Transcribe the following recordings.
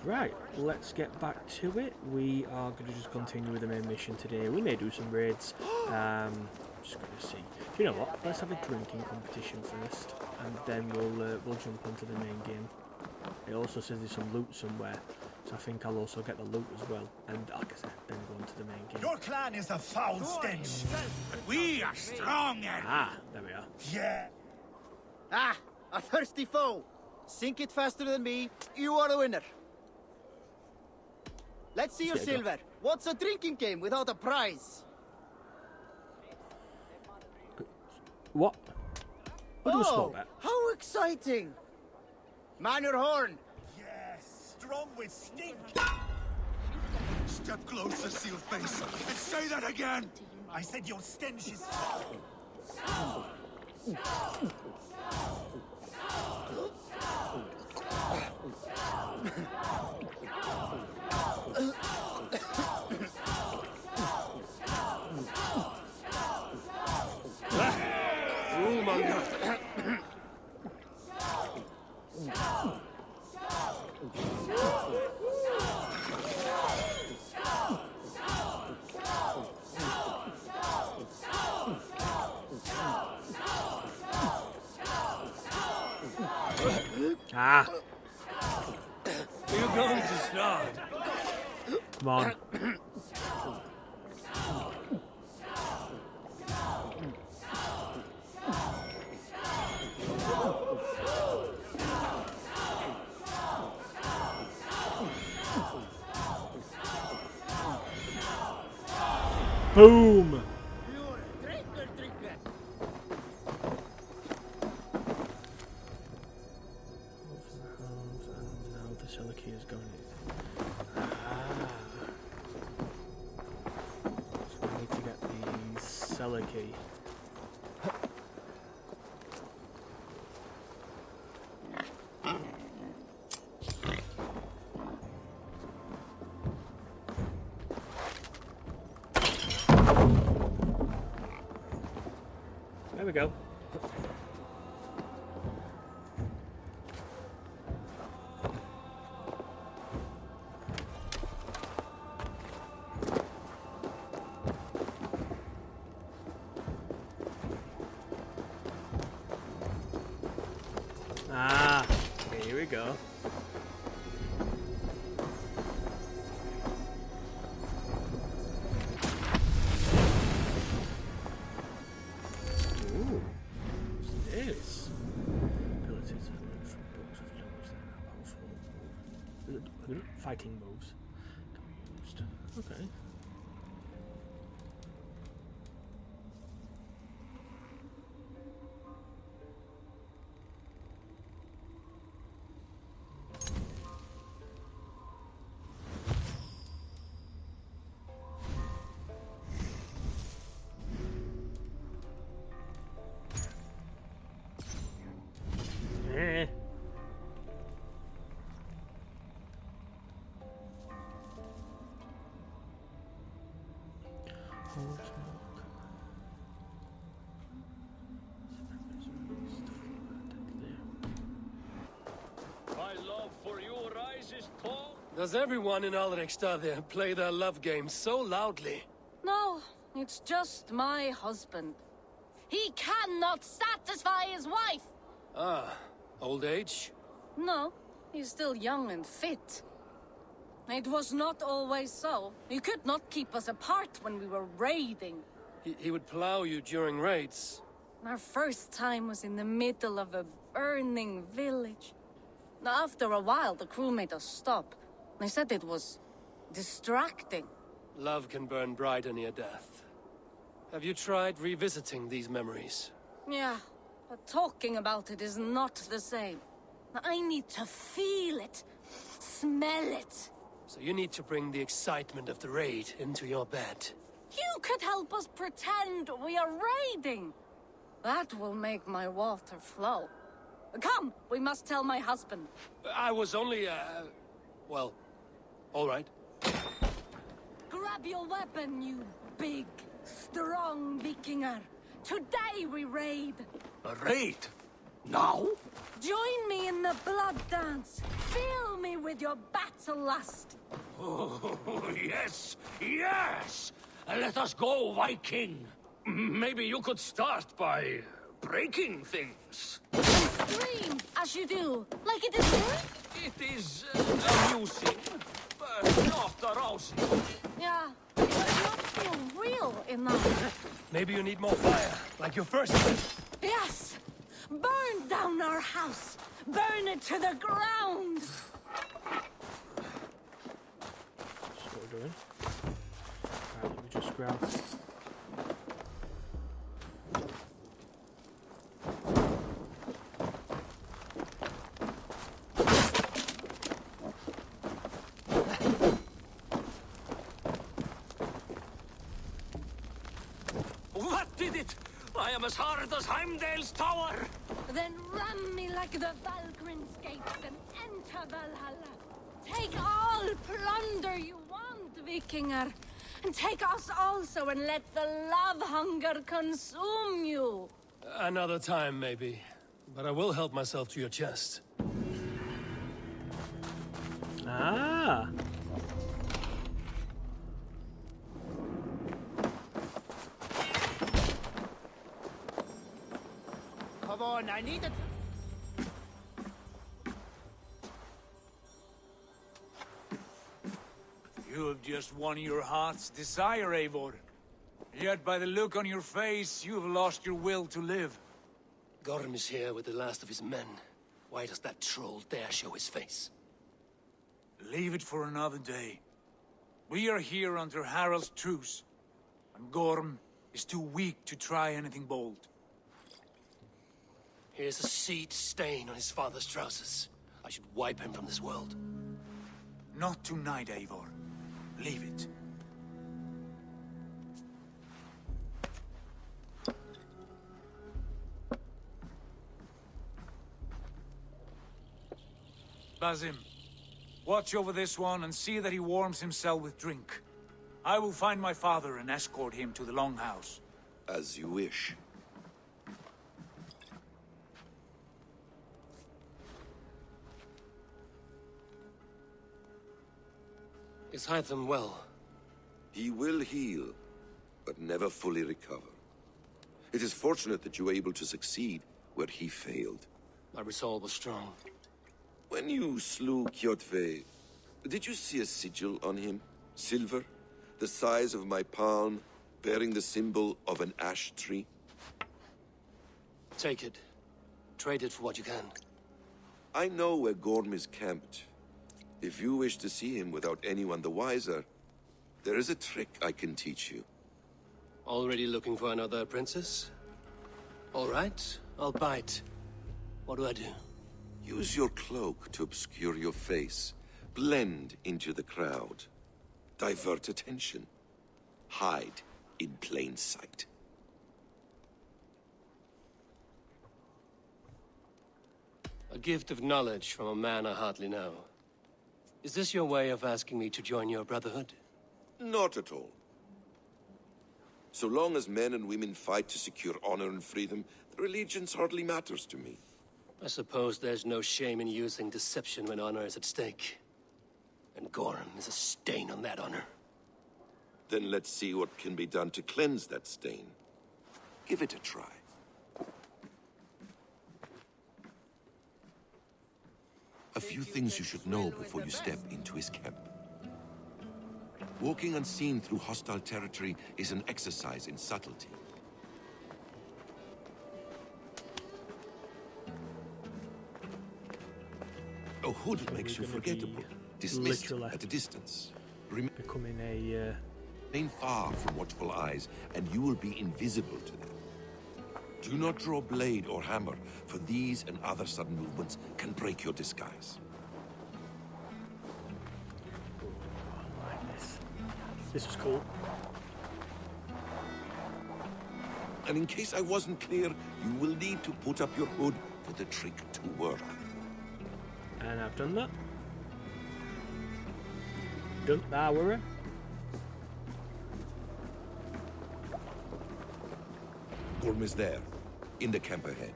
Right, let's get back to it. We are going to just continue with the main mission today. We may do some raids. Just going to see. Do you know what? Let's have a drinking competition first, and then we'll jump onto the main game. It also says there's some loot somewhere, so I think I'll also get the loot as well. And like I said, then go into the main game. Your clan is a foul stench, but we are strong and... There we are. Yeah. A thirsty foe. Sink it faster than me. You are the winner. Let's see your silver. What's a drinking game without a prize? What? What do we spell that? How exciting! Man your horn. Yes, strong with stink. Step closer, seal face, and say that again. I said your stench is foul. Are you going to start? Come on. Boom! Is going in. So we need to get the cellar key. There we go. Here we go. Ooh, what's this? Abilities and learn from books of language that are powerful. Fighting moves can be used. Okay. My love for you rises tall. Does everyone in Alrekstad play their love game so loudly? No, it's just my husband. He cannot satisfy his wife! Old age? No, he's still young and fit. It was not always so. He could not keep us apart when we were raiding. He would plow you during raids. Our first time was in the middle of a burning village. After a while, the crew made us stop. They said it was distracting. Love can burn brighter near death. Have you tried revisiting these memories? Yeah, but talking about it is not the same. I need to feel it, smell it. So you need to bring the excitement of the raid into your bed. You could help us pretend we are raiding. That will make my water flow. Come, we must tell my husband. I was only, well, all right. Grab your weapon, you big, strong Vikinger. Today we raid. A raid? Now? Join me in the blood dance. Fill me with your battle lust. Oh, yes, yes! Let us go, Viking. Maybe you could start by breaking things. Scream as you do, like it is work. It is amusing, but not arousing. Yeah, it does not feel real enough. Maybe you need more fire, like your first one. Yes! Burn down our house! Burn it to the ground! That's what we're doing. Right, let me just grab. What did it? I am as hard as Heimdall's tower. Then ram me like the Valgrin's gates and enter Valhalla. Take all plunder you want, Vikinger. And take us also and let the love hunger consume you. Another time, maybe. But I will help myself to your chest. Ah! Come on, I need it. You have just won your heart's desire, Eivor. Yet by the look on your face, you have lost your will to live. Gorm is here with the last of his men. Why does that troll dare show his face? Leave it for another day. We are here under Harald's truce, and Gorm is too weak to try anything bold. Here's a seed stain on his father's trousers. I should wipe him from this world. Not tonight, Eivor. Leave it. Basim, watch over this one and see that he warms himself with drink. I will find my father and escort him to the Longhouse. As you wish. Is Hytham well? He will heal, but never fully recover. It is fortunate that you were able to succeed where he failed. My resolve was strong. When you slew Kjotve, did you see a sigil on him? Silver, the size of my palm, bearing the symbol of an ash tree? Take it. Trade it for what you can. I know where Gorm is camped. If you wish to see him without anyone the wiser, there is a trick I can teach you. Already looking for another princess? All right, I'll bite. What do I do? Use your cloak to obscure your face. Blend into the crowd. Divert attention. Hide in plain sight. A gift of knowledge from a man I hardly know. Is this your way of asking me to join your brotherhood? Not at all. So long as men and women fight to secure honor and freedom, their allegiance hardly matters to me. I suppose there's no shame in using deception when honor is at stake. And Gorm is a stain on that honor. Then let's see what can be done to cleanse that stain. Give it a try. A few things you should know before you step into his camp. Walking unseen through hostile territory is an exercise in subtlety. A hood makes you gonna forgettable, be dismissed literally at a distance. Becoming a Remain far from watchful eyes, and you will be invisible to them. Do not draw blade or hammer, for these and other sudden movements can break your disguise. like this. This was cool. And in case I wasn't clear, you will need to put up your hood for the trick to work. And I've done that. Don't worry. Gorm is there, in the camp ahead.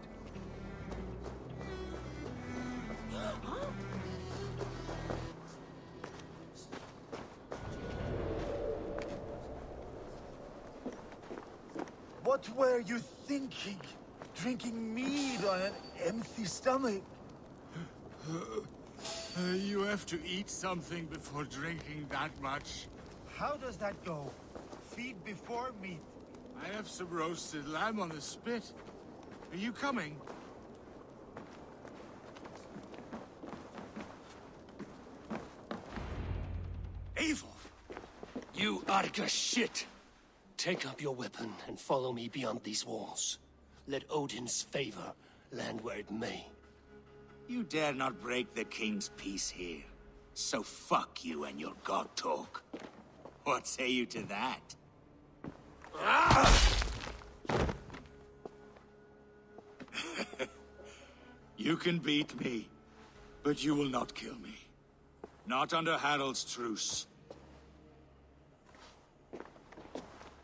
What were you thinking? Drinking mead on an empty stomach? You have to eat something before drinking that much. How does that go? Feed before meat. I have some roasted lamb on the spit. Are you coming? Eivor! You Arga shit! Take up your weapon and follow me beyond these walls. Let Odin's favor land where it may. You dare not break the king's peace here. So fuck you and your god talk. What say you to that? You can beat me, but you will not kill me. Not under Harald's truce.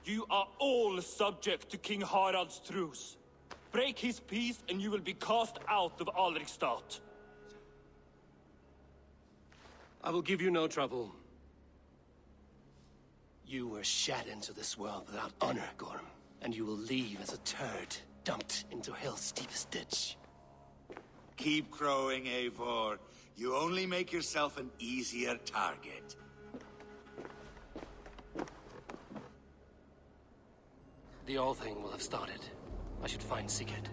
You are all subject to King Harald's truce. Break his peace and you will be cast out of Alrikstad. I will give you no trouble. You were shat into this world without honor, Gorm, and you will leave as a turd dumped into hell's deepest ditch. Keep crowing, Eivor. You only make yourself an easier target. The All Thing will have started. I should find Sigurd.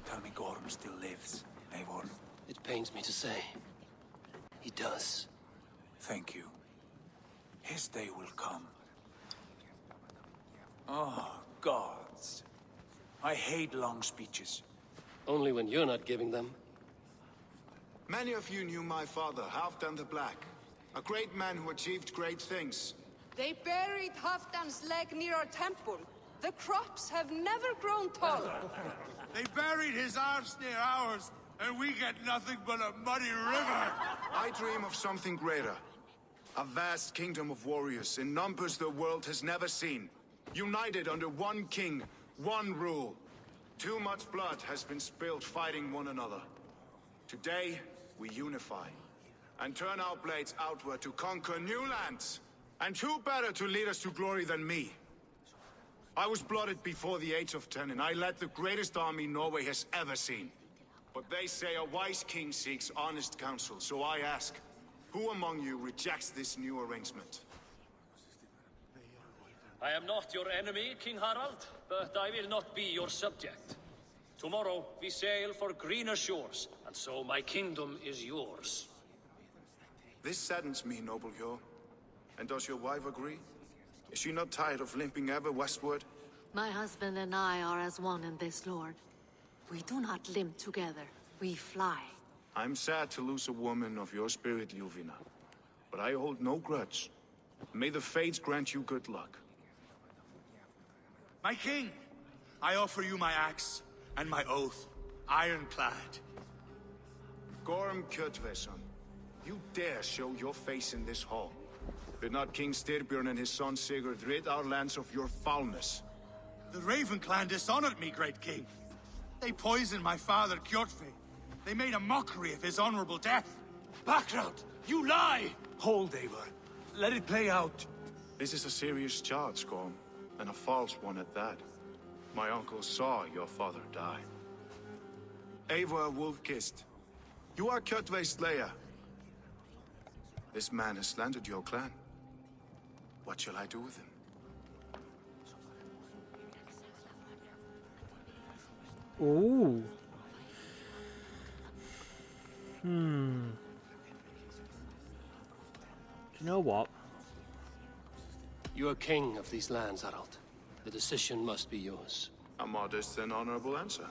Tell me Gorm still lives, Eivor. It pains me to say. He does. Thank you. His day will come. Oh, gods. I hate long speeches. Only when you're not giving them. Many of you knew my father, Halfdan the Black. A great man who achieved great things. They buried Halfdan's leg near our temple. The crops have never grown taller. They buried his arse near ours, and we get nothing but a muddy river. I dream of something greater. A vast kingdom of warriors in numbers the world has never seen. United under one king, one rule. Too much blood has been spilled fighting one another. Today, we unify and turn our blades outward to conquer new lands. And who better to lead us to glory than me? I was blooded before the age of 10, and I led the greatest army Norway has ever seen. But they say a wise king seeks honest counsel, so I ask, who among you rejects this new arrangement? I am not your enemy, King Harald, but I will not be your subject. Tomorrow we sail for greener shores, and so my kingdom is yours. This saddens me, noble Hjor. And does your wife agree? Is she not tired of limping ever westward? My husband and I are as one in this, Lord. We do not limp together. We fly. I'm sad to lose a woman of your spirit, Ljuvina. But I hold no grudge. May the fates grant you good luck. My king, I offer you my axe and my oath, ironclad. Gorm Kjotveson, you dare show your face in this hall. Did not King Styrbjörn and his son Sigurd rid our lands of your foulness? The Raven clan dishonored me, great king. They poisoned my father, Kjotve. They made a mockery of his honorable death. Background! You lie! Hold, Eivor. Let it play out. This is a serious charge, Gorm, and a false one at that. My uncle saw your father die. Eivor Wolf-Kissed, you are Kjotve's slayer. This man has slandered your clan. What shall I do with him? Ooh. Do you know what? You are king of these lands, Harald. The decision must be yours. A modest and honorable answer.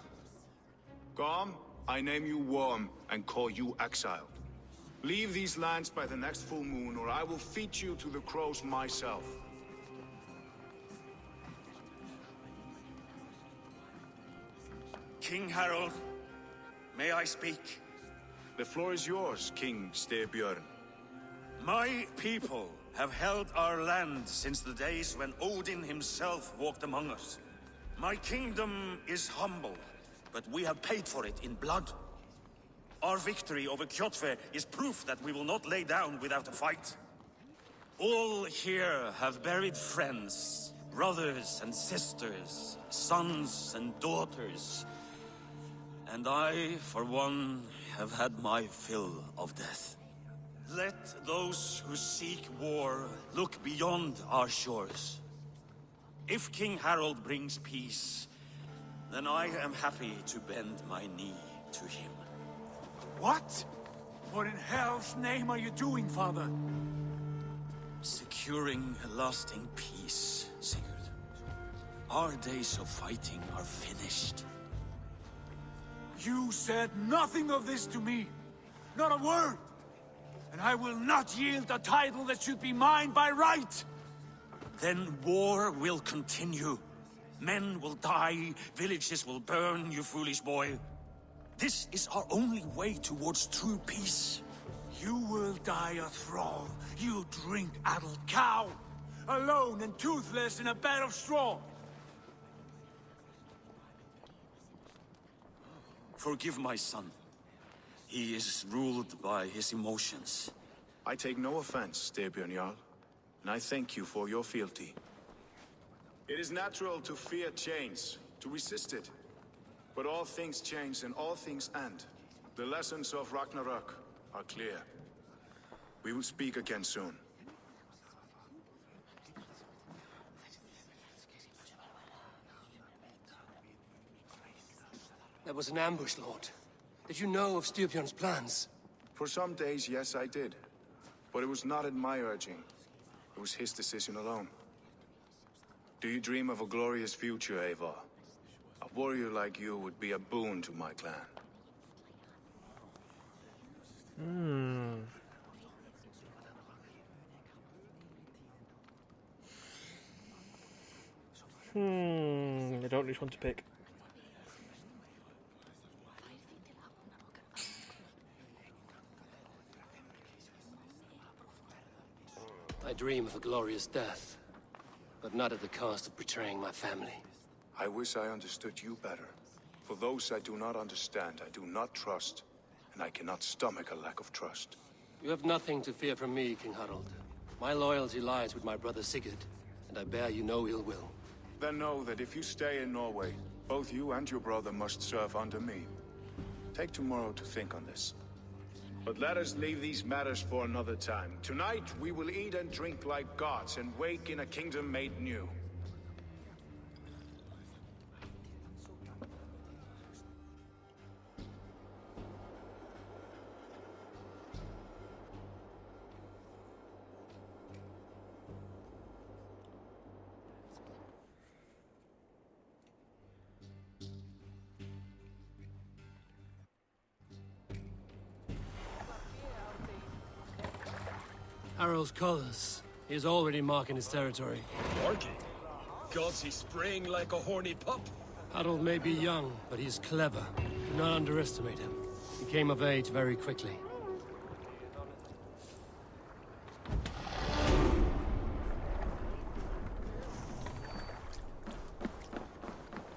Gorm, I name you Worm and call you exiled. Leave these lands by the next full moon, or I will feed you to the crows myself. King Harald, may I speak? The floor is yours, King Styrbjörn. My people have held our land since the days when Odin himself walked among us. My kingdom is humble, but we have paid for it in blood. Our victory over Kjotve is proof that we will not lay down without a fight. All here have buried friends, brothers and sisters, sons and daughters. And I, for one, have had my fill of death. Let those who seek war look beyond our shores. If King Harald brings peace, then I am happy to bend my knee to him. What? What in hell's name are you doing, father? Securing a lasting peace, Sigurd. Our days of fighting are finished. You said nothing of this to me. Not a word. And I will not yield a title that should be mine by right. Then war will continue. Men will die, villages will burn, you foolish boy. This is our only way towards true peace. You will die a thrall. You drink-addled cow. Alone and toothless in a bed of straw. Forgive my son. He is ruled by his emotions. I take no offense, Styrbjörn Jarl, and I thank you for your fealty. It is natural to fear change, to resist it. But all things change and all things end. The lessons of Ragnarok are clear. We will speak again soon. That was an ambush, Lord. Did you know of Styrbjörn's plans? For some days, yes, I did. But it was not at my urging. It was his decision alone. Do you dream of a glorious future, Eivor? A warrior like you would be a boon to my clan. I don't know which one to pick. I dream of a glorious death, but not at the cost of betraying my family. I wish I understood you better. For those I do not understand, I do not trust, and I cannot stomach a lack of trust. You have nothing to fear from me, King Harald. My loyalty lies with my brother Sigurd, and I bear you no ill will. Then know that if you stay in Norway, both you and your brother must serve under me. Take tomorrow to think on this. But let us leave these matters for another time. Tonight, we will eat and drink like gods and wake in a kingdom made new. Harald's colors. He is already marking his territory. Marking? Gods, he's spraying like a horny pup. Harald may be young, but he's clever. Do not underestimate him. He came of age very quickly.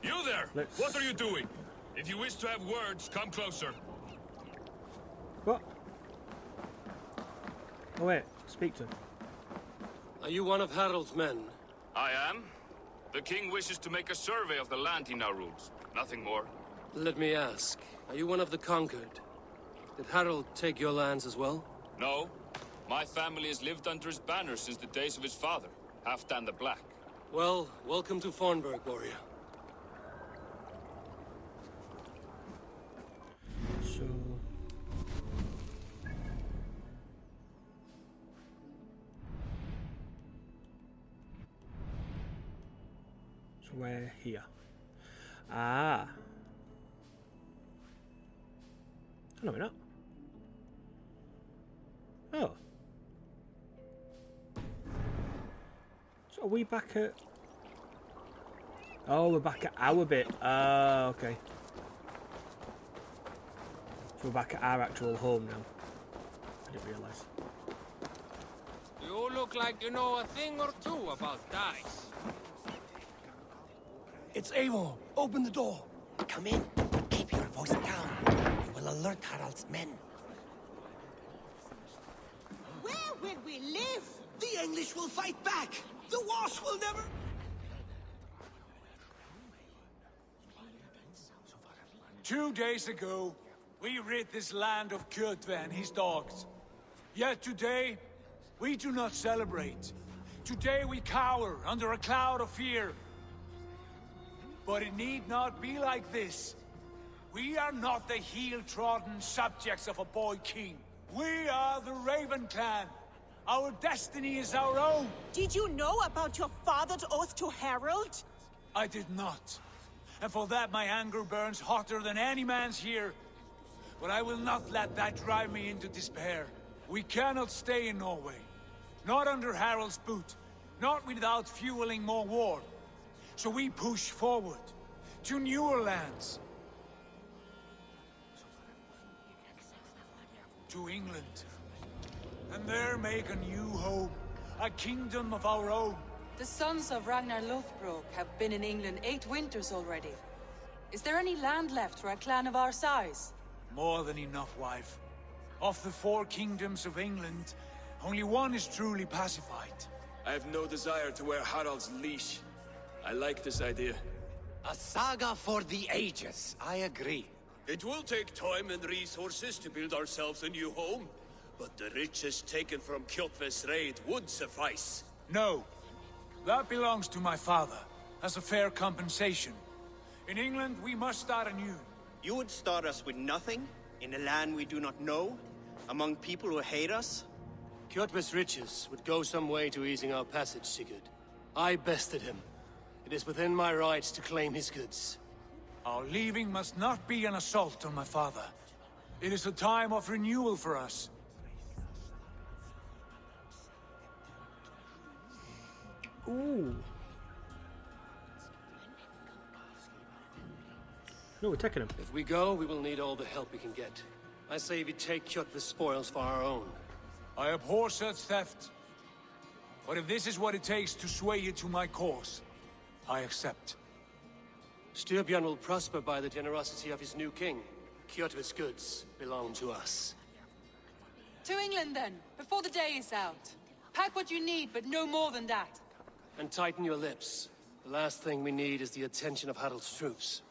You there! What are you doing? If you wish to have words, come closer. What? Oh wait, speak to him. Are you one of Harald's men? I am. The king wishes to make a survey of the land he now rules. Nothing more. Let me ask, are you one of the conquered? Did Harald take your lands as well? No. My family has lived under his banner since the days of his father, Halfdan the Black. Well, welcome to Fornburg, warrior. So... we're here. Ah. No, we're not. Oh. So are we back at... Oh, we're back at our bit. Okay. So we're back at our actual home now. I didn't realise. You look like you know a thing or two about dice. It's Eivor. Open the door. Come in, but keep your voice down. You will alert Harald's men. Where will we live? The English will fight back! The Wasp will never... 2 days ago, we rid this land of Kjotve and his dogs. Yet today, we do not celebrate. Today we cower under a cloud of fear. But it need not be like this. We are not the heel-trodden subjects of a boy king. We are the Raven clan. Our destiny is our own. Did you know about your father's oath to Harold? I did not. And for that my anger burns hotter than any man's here. But I will not let that drive me into despair. We cannot stay in Norway. Not under Harold's boot. Not without fueling more war. So we push forward. To newer lands. To England. And there make a new home. A kingdom of our own. The sons of Ragnar Lothbrok have been in England 8 winters already. Is there any land left for a clan of our size? More than enough, wife. Of the 4 kingdoms of England, only one is truly pacified. I have no desire to wear Harald's leash. I like this idea. A saga for the ages, I agree. It will take time and resources to build ourselves a new home, but the riches taken from Kjotve's raid would suffice. No. That belongs to my father, as a fair compensation. In England, we must start anew. You would start us with nothing? In a land we do not know? Among people who hate us? Kjotve's riches would go some way to easing our passage, Sigurd. I bested him. It is within my rights to claim his goods. Our leaving must not be an assault on my father. It is a time of renewal for us. Ooh. No, we're taking him. If we go, we will need all the help we can get. I say we take Kjotve's spoils for our own. I abhor such theft. But if this is what it takes to sway you to my cause, I accept. Styrbjörn will prosper by the generosity of his new king. Kjotve's goods belong to us. To England then, before the day is out. Pack what you need, but no more than that. And tighten your lips. The last thing we need is the attention of Harald's troops.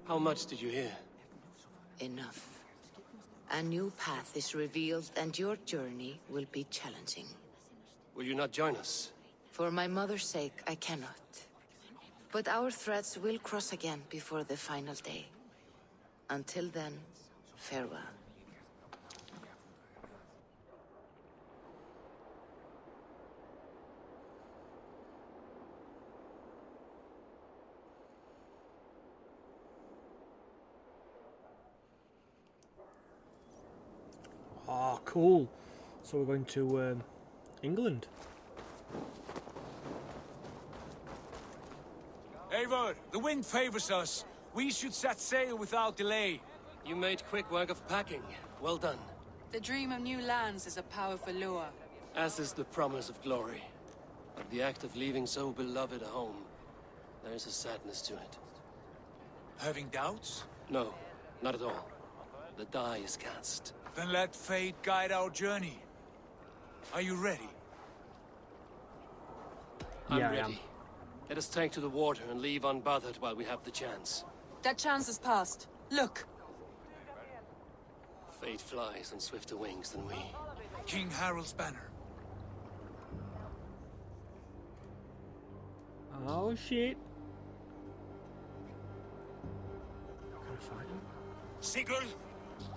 How much did you hear? Enough. A new path is revealed and your journey will be challenging. Will you not join us? For my mother's sake, I cannot. But our threads will cross again before the final day. Until then, farewell. Ah, cool. So we're going to England. Eivor, the wind favors us. We should set sail without delay. You made quick work of packing. Well done. The dream of new lands is a powerful lure. As is the promise of glory. But the act of leaving so beloved a home, there is a sadness to it. Having doubts? No, not at all. The die is cast. Then let fate guide our journey. Are you ready? I'm ready. Let us take to the water and leave unbothered while we have the chance. That chance is past. Look! Fate flies on swifter wings than we. King Harold's banner. Oh shit. Can I fight him? Sigurd,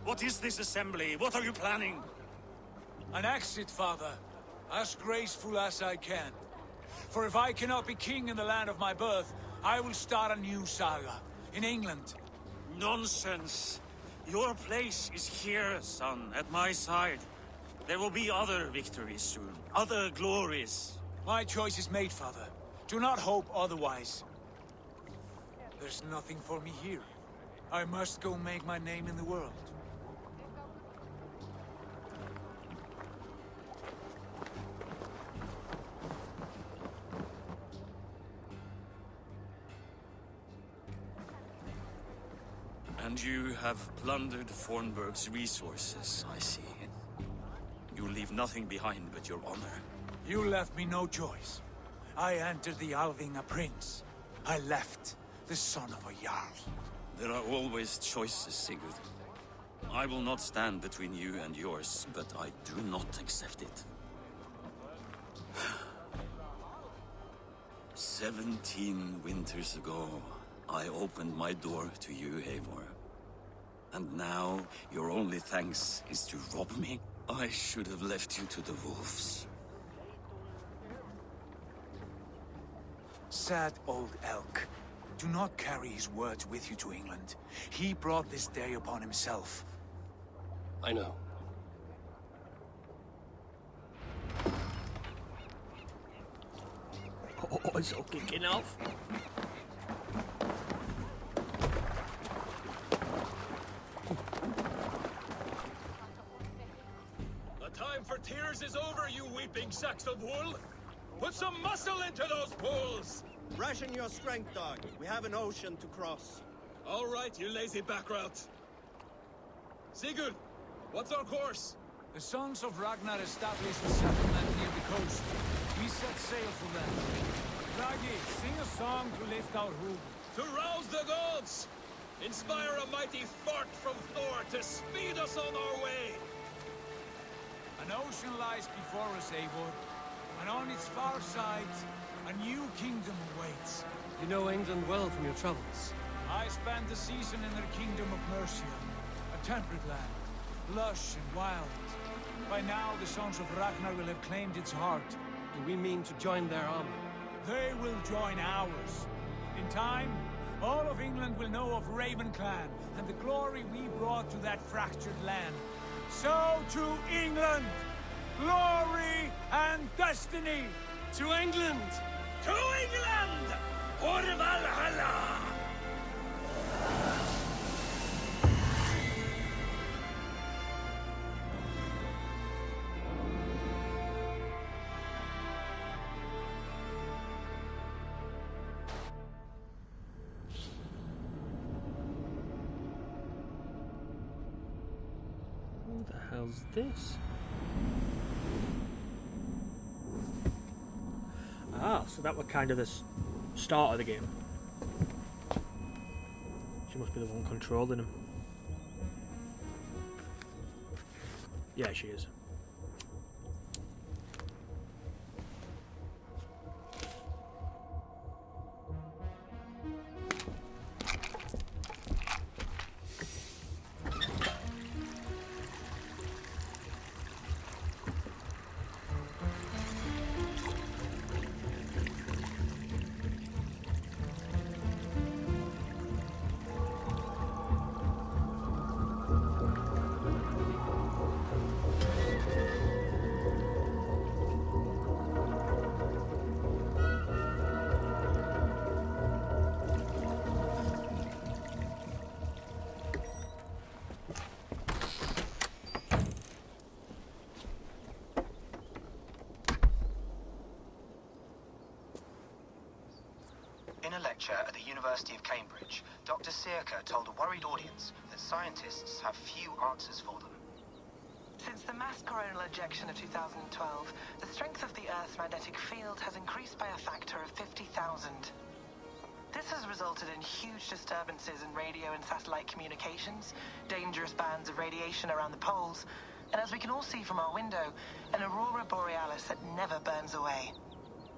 what is this assembly? What are you planning? An exit, father. As graceful as I can. For if I cannot be king in the land of my birth, I will start a new saga. In England. Nonsense. Your place is here, son, at my side. There will be other victories soon. Other glories. My choice is made, father. Do not hope otherwise. There's nothing for me here. I must go make my name in the world. And you have plundered Fornburg's resources, I see. You leave nothing behind but your honor. You left me no choice. I entered the Alving a prince. I left the son of a Jarl. There are always choices, Sigurd. I will not stand between you and yours, but I do not accept it. 17 winters ago, I opened my door to you, Eivor. And now, your only thanks is to rob me? I should have left you to the wolves. Sad old elk. Do not carry his words with you to England. He brought this day upon himself. I know. Oh, it's all kicking off. The time for tears is over, you weeping sacks of wool! Put some muscle into those bulls! Ration your strength, dog. We have an ocean to cross. All right, you lazy backrout. Sigurd, what's our course? The sons of Ragnar established a settlement near the coast. We set sail for them. Raggi, sing a song to lift our hoof. To rouse the gods! Inspire a mighty fart from Thor to speed us on our way! An ocean lies before us, Eivor, and on its far side, a new kingdom awaits. You know England well from your travels. I spent the season in their kingdom of Mercia, a temperate land, lush and wild. By now, the sons of Ragnar will have claimed its heart. Do we mean to join their army? They will join ours. In time, all of England will know of Raven Clan and the glory we brought to that fractured land. So to England! Glory and destiny! To England! To England! For Valhalla! Who the hell's this? Ah, so that was kind of the start of the game. She must be the one controlling him. Yeah, she is. In a lecture at the University of Cambridge, Dr. Circa told a worried audience that scientists have few answers for them. Since the mass coronal ejection of 2012, the strength of the Earth's magnetic field has increased by a factor of 50,000. This has resulted in huge disturbances in radio and satellite communications, dangerous bands of radiation around the poles, and as we can all see from our window, an aurora borealis that never burns away.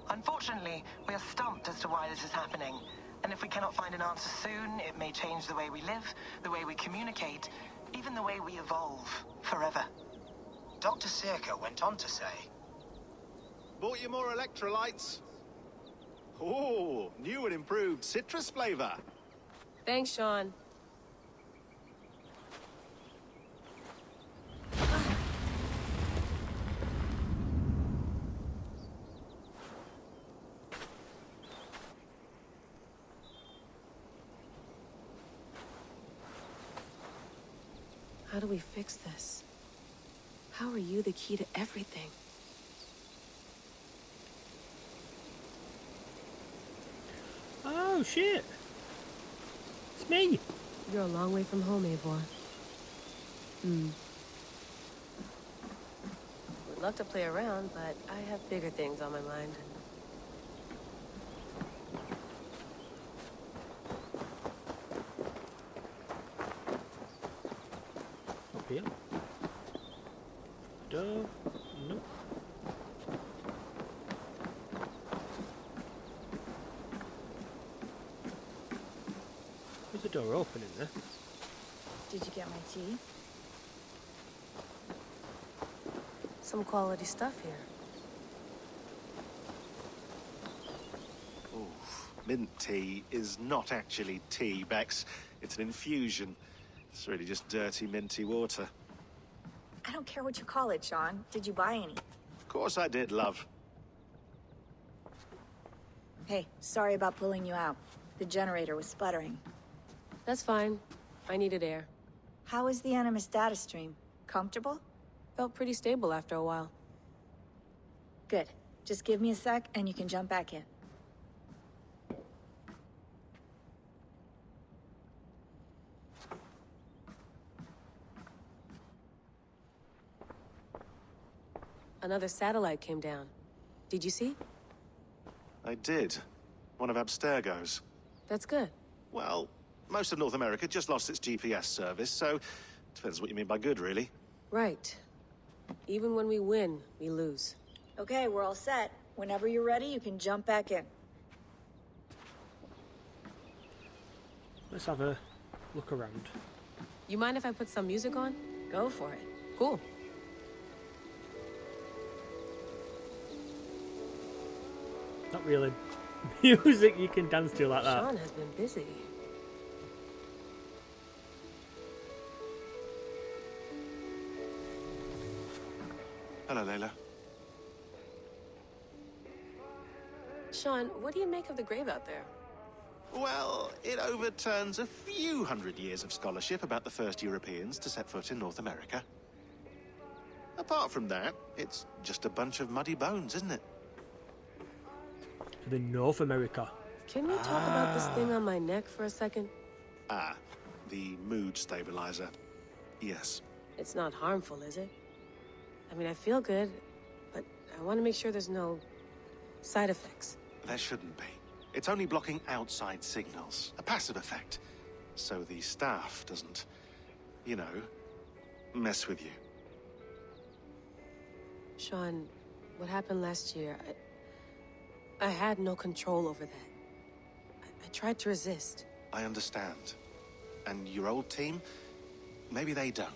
Unfortunately, we are stumped as to why this is happening, and if we cannot find an answer soon, it may change the way we live, the way we communicate, even the way we evolve, forever. Dr. Circa went on to say, Bought you more electrolytes? Oh, new and improved citrus flavor. Thanks, Sean. How do we fix this? How are you the key to everything? Oh shit! It's me! You're a long way from home, Eivor. Would love to play around, but I have bigger things on my mind. Up here. Door. Nope. There's a door open in there. Did you get my tea? Some quality stuff here. Oof. Mint tea is not actually tea, Bex. It's an infusion. It's really just dirty, minty water. I don't care what you call it, Sean. Did you buy any? Of course I did, love. Hey, sorry about pulling you out. The generator was sputtering. That's fine. I needed air. How is the Animus data stream? Comfortable? Felt pretty stable after a while. Good. Just give me a sec and you can jump back in. Another satellite came down. Did you see? I did. One of Abstergo's. That's good. Well, most of North America just lost its GPS service, so depends what you mean by good, really. Right. Even when we win, we lose. Okay, we're all set. Whenever you're ready, you can jump back in. Let's have a look around. You mind if I put some music on? Go for it. Cool. Not really music you can dance to like that. Sean has been busy. Hello, Layla. Sean, what do you make of the grave out there? Well, it overturns a few hundred years of scholarship about the first Europeans to set foot in North America. Apart from that, it's just a bunch of muddy bones, isn't it? To the North America. Can we talk about this thing on my neck for a second? Ah, the mood stabilizer. Yes. It's not harmful, is it? I mean, I feel good, but I want to make sure there's no side effects. There shouldn't be. It's only blocking outside signals, a passive effect, so the staff doesn't, you know, mess with you. Sean, what happened last year, I had no control over that. I tried to resist. I understand. And your old team, maybe they don't.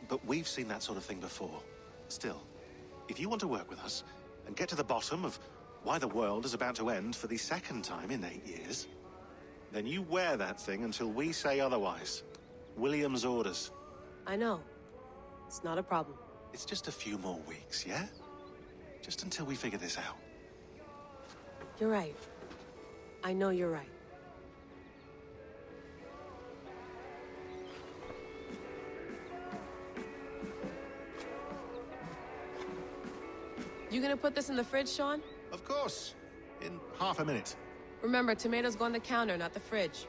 But we've seen that sort of thing before. Still, if you want to work with us and get to the bottom of why the world is about to end for the second time in 8 years, then you wear that thing until we say otherwise. William's orders. I know. It's not a problem. It's just a few more weeks, yeah? Just until we figure this out. You're right. I know you're right. You gonna put this in the fridge, Sean? Of course. In half a minute. Remember, tomatoes go on the counter, not the fridge.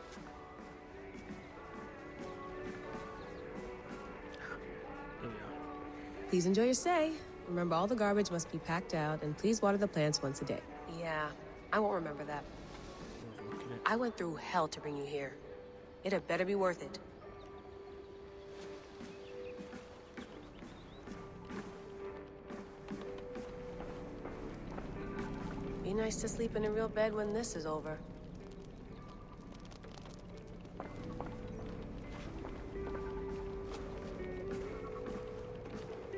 There we are. Please enjoy your stay. Remember, all the garbage must be packed out, and please water the plants once a day. Yeah, I won't remember that. I went through hell to bring you here. It had better be worth it. Be nice to sleep in a real bed when this is over.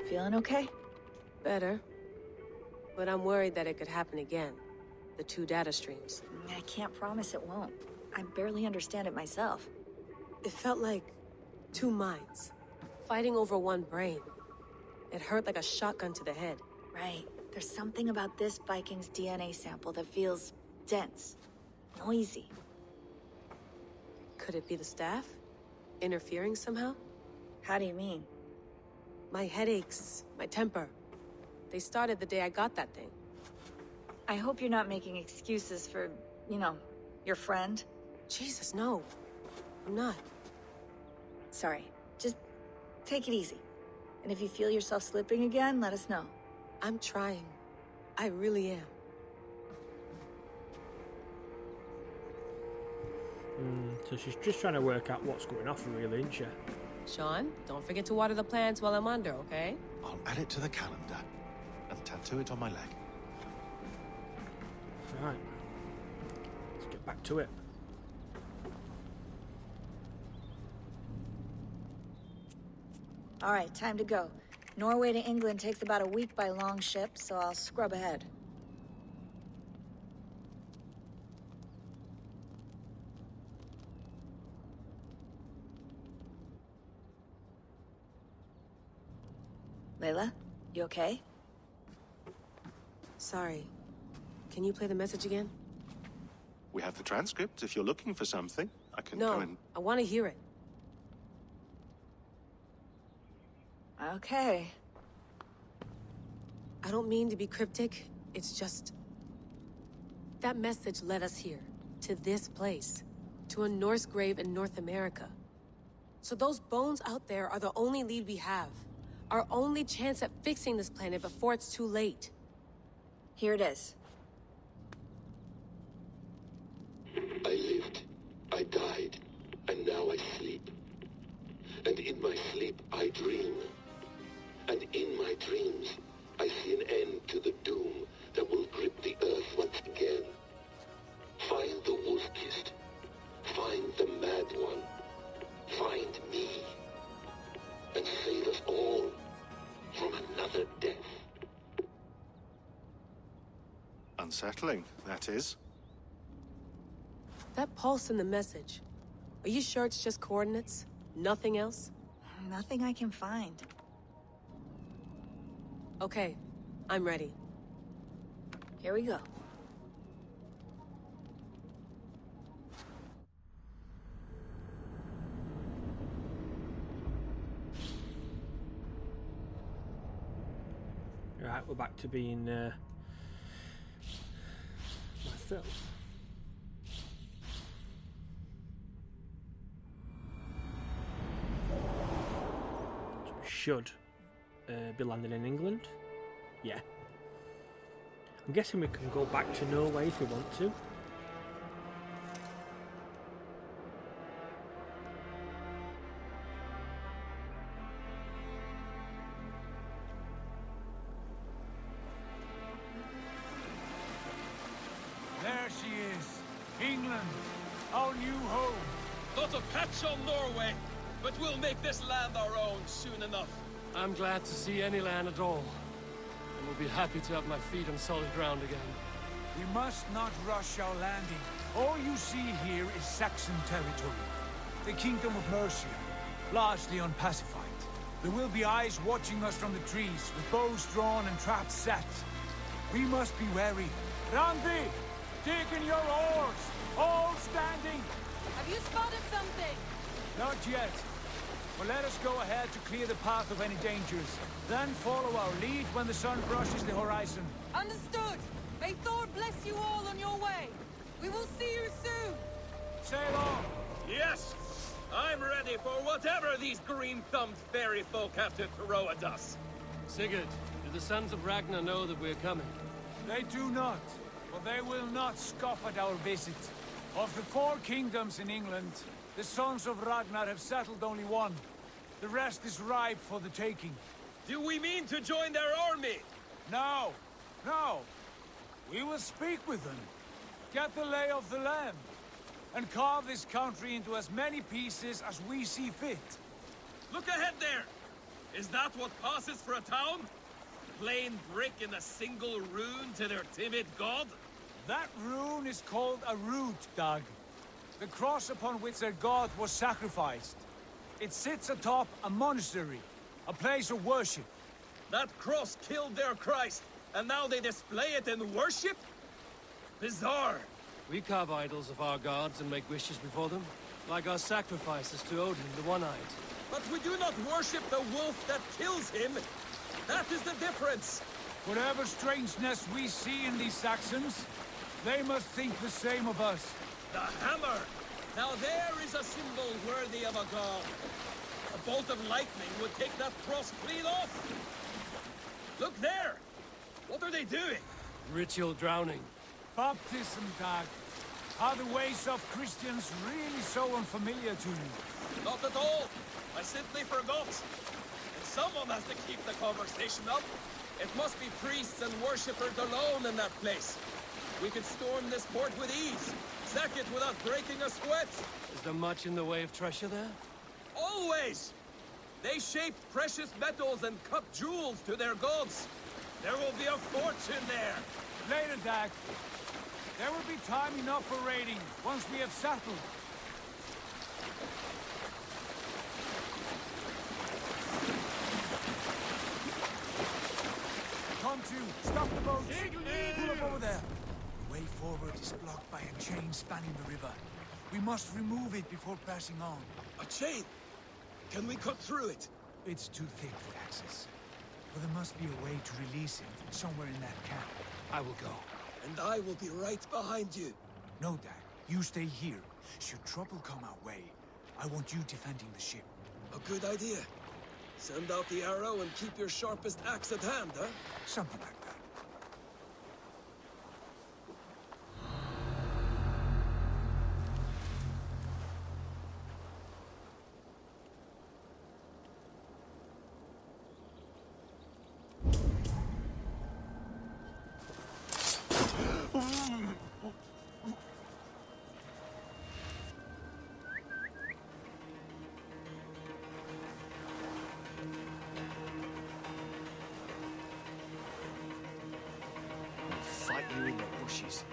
Feeling okay? Better. But I'm worried that it could happen again. The two data streams. I can't promise it won't. I barely understand it myself. It felt like two minds, fighting over one brain. It hurt like a shotgun to the head. Right. There's something about this Viking's DNA sample that feels dense, noisy. Could it be the staff? Interfering somehow? How do you mean? My headaches, my temper. They started the day I got that thing. I hope you're not making excuses for, you know, your friend. Jesus, no. I'm not. Sorry. Just take it easy. And if you feel yourself slipping again, let us know. I'm trying. I really am. So she's just trying to work out what's going off, really, isn't she? Sean, don't forget to water the plants while I'm under, okay? I'll add it to the calendar and tattoo it on my leg. Right. Let's get back to it. All right, time to go. Norway to England takes about a week by long ship, so I'll scrub ahead. Layla, you okay? Sorry. Can you play the message again? We have the transcript. If you're looking for something, I can go and... No, I want to hear it. Okay. I don't mean to be cryptic. It's just... that message led us here. To this place. To a Norse grave in North America. So those bones out there are the only lead we have. Our only chance at fixing this planet before it's too late. Here it is. I lived, I died, and now I sleep. And in my sleep I dream. And in my dreams, I see an end to the doom that will grip the earth once again. Find the wolf-kissed. Find the mad one. Find me. And save us all from another death. Unsettling, that is. That pulse in the message. Are you sure it's just coordinates? Nothing else? Nothing I can find. Okay, I'm ready. Here we go. Right, we're back to being myself. So we should be landing in England. Yeah. I'm guessing we can go back to Norway if we want to. There she is. England, our new home. Not a patch on Norway, but we'll make this land our own soon enough. I'm glad to see any land at all. And will be happy to have my feet on solid ground again. We must not rush our landing. All you see here is Saxon territory. The Kingdom of Mercia, largely unpacified. There will be eyes watching us from the trees, with bows drawn and traps set. We must be wary. Randi, dig in your oars! All standing! Have you spotted something? Not yet. But let us go ahead to clear the path of any dangers. Then follow our lead when the sun brushes the horizon. Understood. May Thor bless you all on your way. We will see you soon. Sail on. Yes! I'm ready for whatever these green-thumbed fairy folk have to throw at us. Sigurd, do the sons of Ragnar know that we're coming? They do not, but they will not scoff at our visit. Of the 4 kingdoms in England, the sons of Ragnar have settled only one. The rest is ripe for the taking. Do we mean to join their army? No, no. We will speak with them, get the lay of the land, and carve this country into as many pieces as we see fit. Look ahead there! Is that what passes for a town? Plain brick in a single rune to their timid god? That rune is called a root, Doug. The cross upon which their god was sacrificed. It sits atop a monastery, a place of worship. That cross killed their Christ, and now they display it in worship? Bizarre. We carve idols of our gods and make wishes before them, like our sacrifices to Odin, the One-Eyed. But we do not worship the wolf that kills him. That is the difference. Whatever strangeness we see in these Saxons, they must think the same of us. The hammer! Now there is a symbol worthy of a god. A bolt of lightning would take that cross clean off! Look there! What are they doing? Ritual drowning. Baptism, Dag. Are the ways of Christians really so unfamiliar to you? Not at all! I simply forgot. And someone has to keep the conversation up. It must be priests and worshippers alone in that place. We could storm this port with ease. Sack it without breaking a sweat. Is there much in the way of treasure there? Always! They shape precious metals and cut jewels to their gods. There will be a fortune there. Later, Dag. There will be time enough for raiding once we have settled. Come to, stop the boat. Pull up over there. The way forward is blocked by a chain spanning the river. We must remove it before passing on. A chain? Can we cut through it? It's too thick for access. But there must be a way to release it somewhere in that camp. I will go. And I will be right behind you. No, Dad. You stay here. Should trouble come our way, I want you defending the ship. A good idea. Send out the arrow and keep your sharpest axe at hand, huh? Something like that. Fight you in the bushes.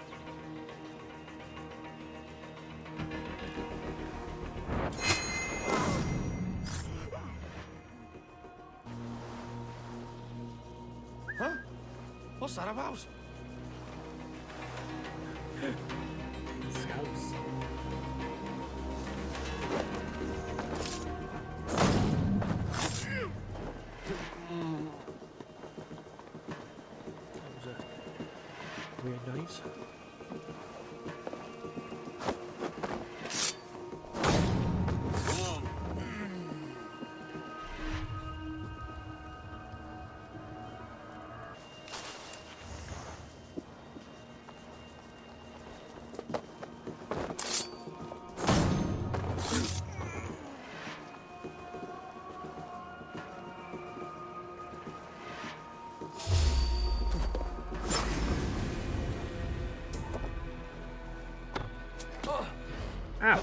Huh? What's that about? Scouts. Weird noise. Ow!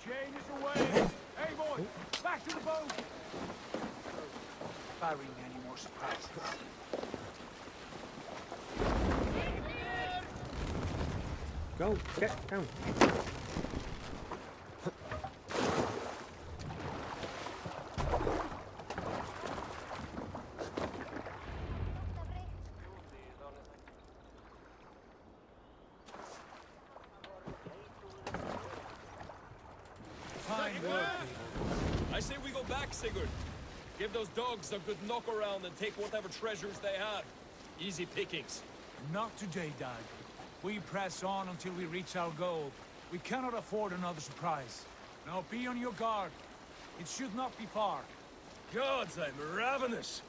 Chain is away! Hey, boy! Back to the boat! Barring any more surprises. Go, get down. Fine work, I say we go back, Sigurd. Give those dogs a good knock around and take whatever treasures they have. Easy pickings. Not today, Dag. We press on until we reach our goal. We cannot afford another surprise. Now be on your guard. It should not be far. Gods, I'm ravenous.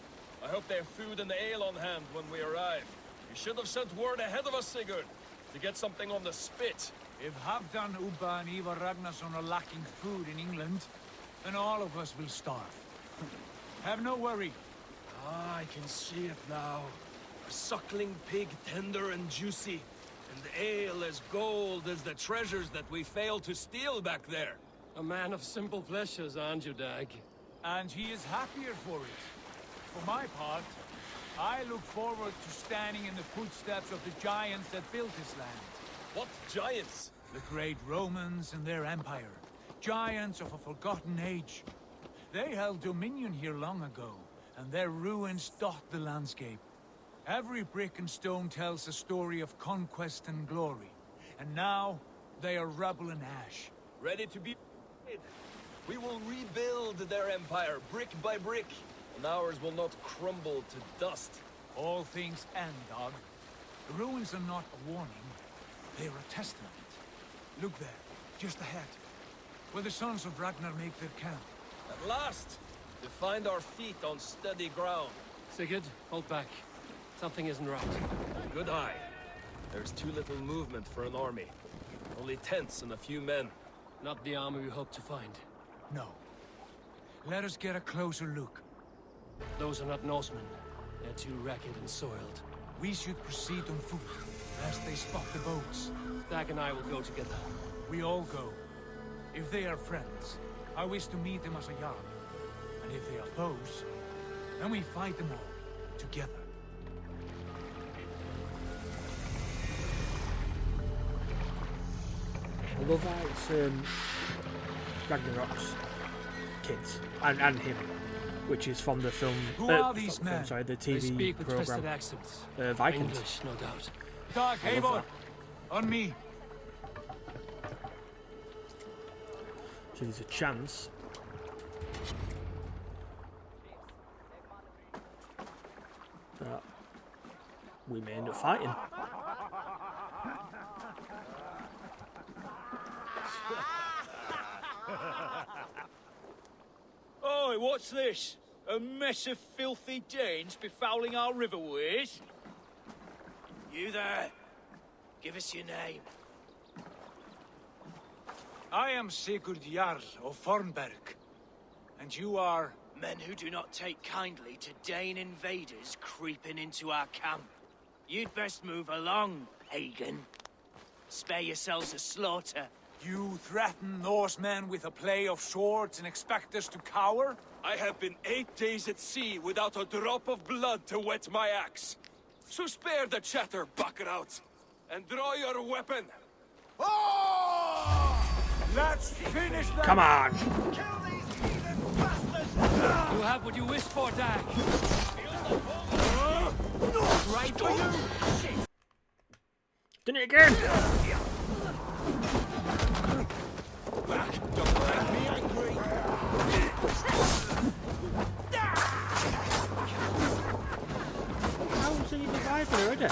I hope they have food and ale on hand when we arrive. You should have sent word ahead of us, Sigurd, to get something on the spit. If Halfdan, Ubba and Ivar Ragnarsson are lacking food in England, then all of us will starve. Have no worry. Ah, I can see it now. A suckling pig, tender and juicy. And ale as gold as the treasures that we failed to steal back there. A man of simple pleasures, aren't you, Dag? And he is happier for it. For my part, I look forward to standing in the footsteps of the giants that built this land. What giants? The great Romans and their empire. Giants of a forgotten age. They held dominion here long ago, and their ruins dot the landscape. Every brick and stone tells a story of conquest and glory. And now, they are rubble and ash. Ready to be... We will rebuild their empire, brick by brick, and ours will not crumble to dust. All things end, dog. The ruins are not a warning. They are a testament. Look there, just ahead, where the sons of Ragnar make their camp. At last, to find our feet on steady ground. Sigurd, hold back. Something isn't right. Good eye. There's too little movement for an army. Only tents and a few men. Not the army we hope to find. No. Let us get a closer look. Those are not Norsemen. They're too ragged and soiled. We should proceed on foot, lest they spot the boats. Dag and I will go together. We all go. If they are friends, I wish to meet them as a Jarl. And if they are foes, then we fight them all, together. I love how it's Ragnarok's kids and him, which is from the film. Who are these men? Sorry, the They TV speak with program. twisted accents. Vikings. English, no doubt. Dag, I love Eivor! On me! So there's a chance. That we may end up fighting. Oi, what's this? A mess of filthy Danes befouling our riverways? You there? Give us your name. I am Sigurd Jarl of Fornberg. And you are... Men who do not take kindly to Dane invaders creeping into our camp. You'd best move along, Hagen. Spare yourselves a slaughter. You threaten Norsemen with a play of swords and expect us to cower? I have been 8 days at sea without a drop of blood to wet my axe. So spare the chatter, buckerouts, and draw your weapon. Oh! Let's finish them! Come on! You have what you wished for, Dag. Right for you! Did it again! Back, don't make me angry! How was he revived already?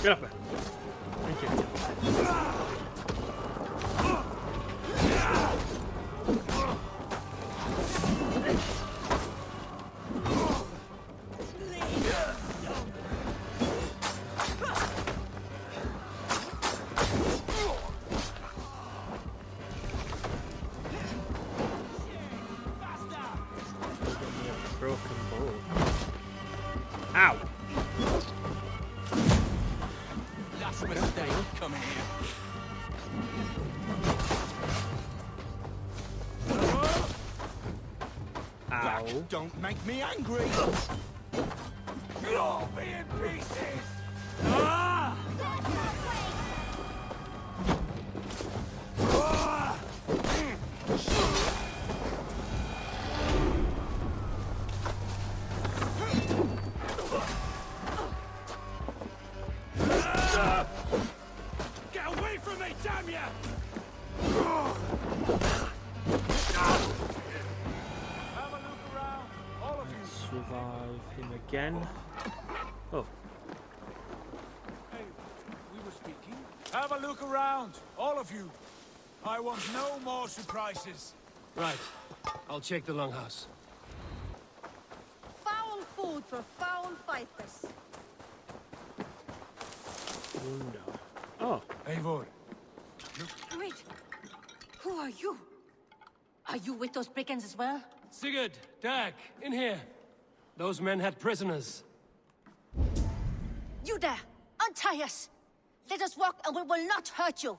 Get up there. Thank you. Broken bowl. Ow! Last mistake, come here. Ow. Don't make me angry! You'll all be in pieces! Ah! Ah! Get away from me, damn ya! Have a look around, all of you. Survive him again. Oh. Have a look around, all of you. I want no more surprises. Right. I'll check the longhouse. Foul food for foul fighters. Oh. Eivor. Wait. Who are you? Are you with those brigands as well? Sigurd, Dag, in here. Those men had prisoners. You there! Untie us! Let us walk and we will not hurt you!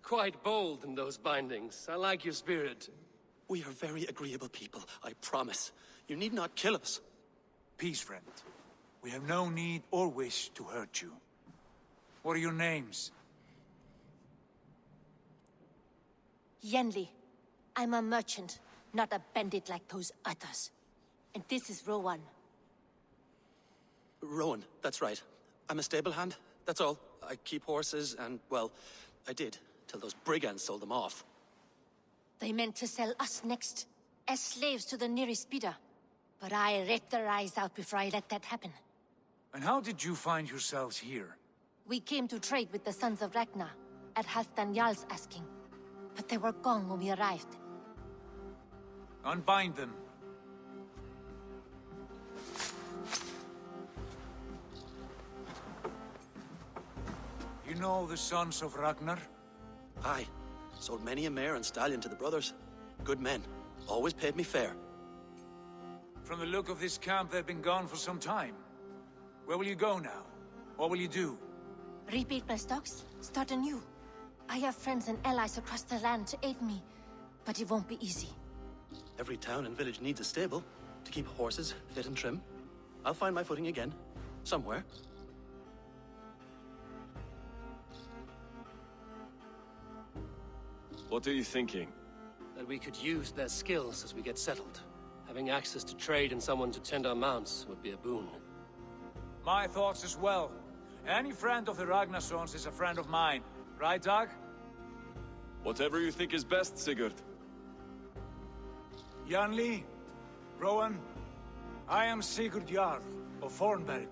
Quite bold in those bindings. I like your spirit. We are very agreeable people, I promise. You need not kill us. Peace, friend. We have no need or wish to hurt you. What are your names? Yenli. I'm a merchant, not a bandit like those others. And this is Rowan. Rowan, that's right. I'm a stable hand, that's all. I keep horses and, well, I did, till those brigands sold them off. They meant to sell us next, as slaves to the nearest bidder. But I ripped their eyes out before I let that happen. And how did you find yourselves here? We came to trade with the Sons of Ragnar, at Halfdan Jarl's asking. But they were gone when we arrived. Unbind them. You know the Sons of Ragnar? Aye. Sold many a mare and stallion to the brothers. Good men. Always paid me fair. From the look of this camp, they've been gone for some time. Where will you go now? What will you do? Rebuild my stocks, start anew. I have friends and allies across the land to aid me, but it won't be easy. Every town and village needs a stable to keep horses fit and trim. I'll find my footing again. Somewhere. What are you thinking? That we could use their skills as we get settled. Having access to trade and someone to tend our mounts would be a boon. My thoughts as well. Any friend of the Ragnarsons is a friend of mine. Right, Dag? Whatever you think is best, Sigurd. Janli, Rowan, I am Sigurd Jarl of Fornberg,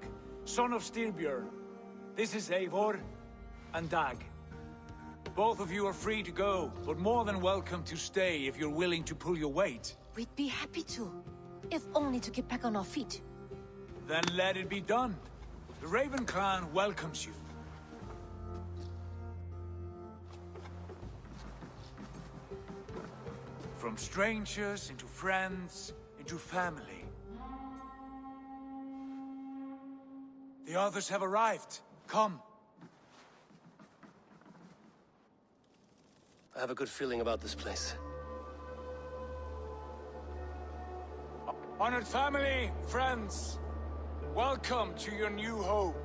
son of Styrbjörn. This is Eivor and Dag. Both of you are free to go, but more than welcome to stay if you're willing to pull your weight. We'd be happy to, if only to get back on our feet. Then let it be done. The Raven clan welcomes you. From strangers into friends, into family. The others have arrived. Come. I have a good feeling about this place. Honored family, friends, welcome to your new home.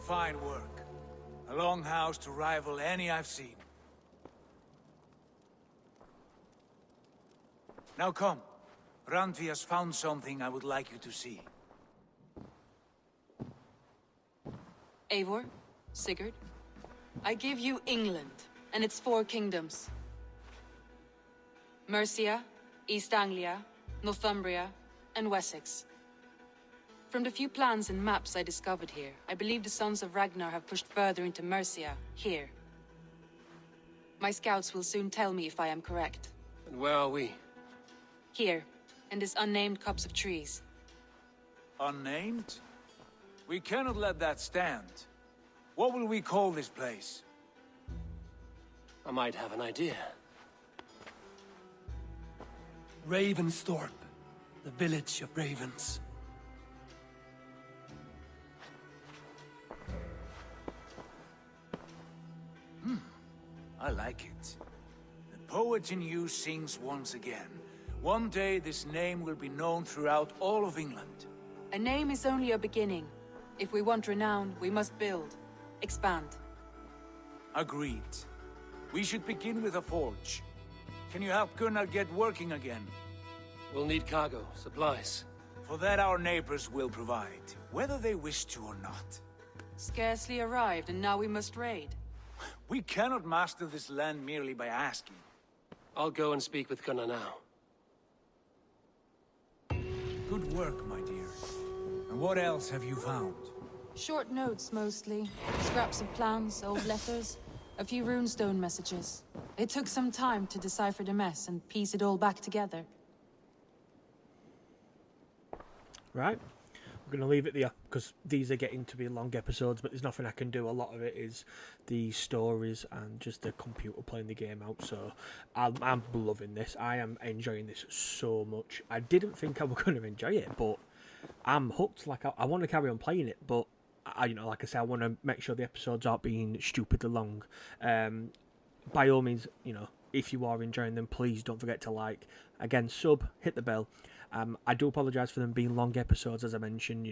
Fine work. A longhouse to rival any I've seen. Now come. Randvi has found something I would like you to see. Eivor, Sigurd, I give you England and its 4 kingdoms. Mercia, East Anglia, Northumbria, and Wessex. From the few plans and maps I discovered here, I believe the Sons of Ragnar have pushed further into Mercia, here. My scouts will soon tell me if I am correct. And where are we? Here, in this unnamed copse of trees. Unnamed? We cannot let that stand. What will we call this place? I might have an idea. Ravensthorpe, the village of ravens. I like it. The poet in you sings once again. One day this name will be known throughout all of England. A name is only a beginning. If we want renown, we must build. Expand. Agreed. We should begin with a forge. Can you help Gunnar get working again? We'll need cargo, supplies. For that our neighbors will provide, whether they wish to or not. Scarcely arrived, and now we must raid. We cannot master this land merely by asking. I'll go and speak with Gunnar now. Good work, my dear. And what else have you found? Short notes, mostly. Scraps of plans, old letters, a few runestone messages. It took some time to decipher the mess and piece it all back together. Right. We're going to leave it there, because these are getting to be long episodes, but there's nothing I can do. A lot of it is the stories and just the computer playing the game out, so I'm loving this. I am enjoying this so much. I didn't think I was going to enjoy it, but I'm hooked. Like, I want to carry on playing it, but like I said, I want to make sure the episodes aren't being stupidly long. By all means, if you are enjoying them, please don't forget to like. Again, sub, hit the bell. I do apologise for them being long episodes, as I mentioned.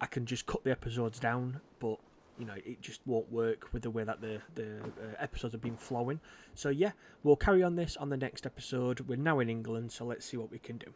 I can just cut the episodes down, but it just won't work with the way that the episodes have been flowing. So yeah, we'll carry on this on the next episode. We're now in England, so let's see what we can do.